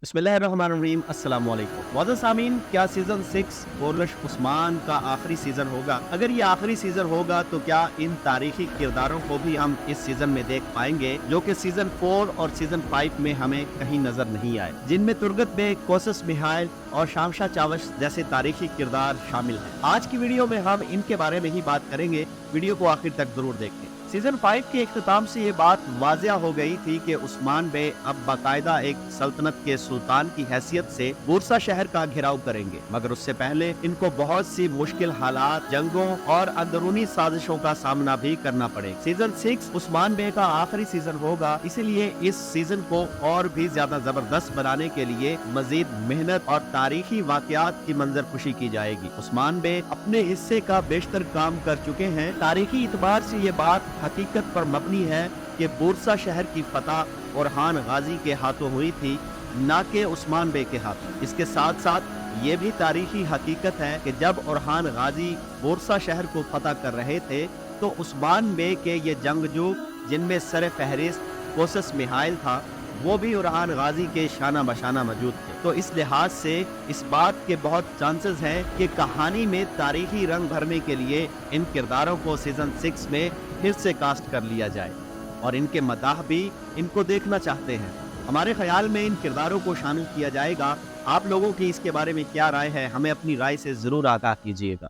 बिस्मिल्लाहिर्रहमानिर्रहीम अस्सलाम वालेकुम। मुअज़्ज़ज़ सामीन, क्या सीज़न 6 बोरलश उस्मान का आखिरी सीज़न होगा? अगर ये आखिरी सीज़न होगा तो क्या इन तारीखी किरदारों को भी हम इस सीज़न में देख पाएंगे जो कि सीज़न 4 और सीज़न 5 में हमें कहीं नजर नहीं आए, जिनमें तुर्गत बेग, कोसस मिहाइल और शामशा चावश जैसे तारीखी किरदार शामिल हैं। आज की वीडियो में हम इनके बारे में ही बात करेंगे। वीडियो को आखिर तक जरूर देखें। सीजन 5 के इख्तिताम से ये बात वाज़िया हो गई थी कि उस्मान बे अब बाकायदा एक सल्तनत के सुल्तान की हैसियत से बुरसा शहर का घेराव करेंगे, मगर उससे पहले इनको बहुत सी मुश्किल हालात, जंगों और अंदरूनी साजिशों का सामना भी करना पड़ेगा। सीजन 6 उस्मान बे का आखिरी सीजन होगा, इसीलिए इस सीजन को और भी ज्यादा जबरदस्त बनाने के लिए मजीद मेहनत और तारीखी वाकयात की मंजरपुशी की जाएगी। उस्मान बे अपने हिस्से का बेशतर काम कर चुके हैं। तारीखी इतबार से ये बात हकीकत पर मबनी है कि बुरसा शहर की फतह ओरहान गाजी के हाथों हुई थी, न कि उस्मान बे के हाथों। इसके साथ साथ ये भी तारीखी हकीकत है कि जब ओरहान गाजी बुरसा शहर को फतह कर रहे थे तो उस्मान बे के ये जंगजू, जिनमें सर फहरिस्त कोसस मिहाइल था, वो भी ओरहान गाजी के शाना बशाना मौजूद थे। तो इस लिहाज से इस बात के बहुत चांसेस हैं कि कहानी में तारीखी रंग भरने के लिए इन किरदारों को सीजन 6 में फिर से कास्ट कर लिया जाए और इनके मदाह भी इनको देखना चाहते हैं। हमारे ख्याल में इन किरदारों को शामिल किया जाएगा। आप लोगों की इसके बारे में क्या राय है? हमें अपनी राय से जरूर आगाह कीजिएगा।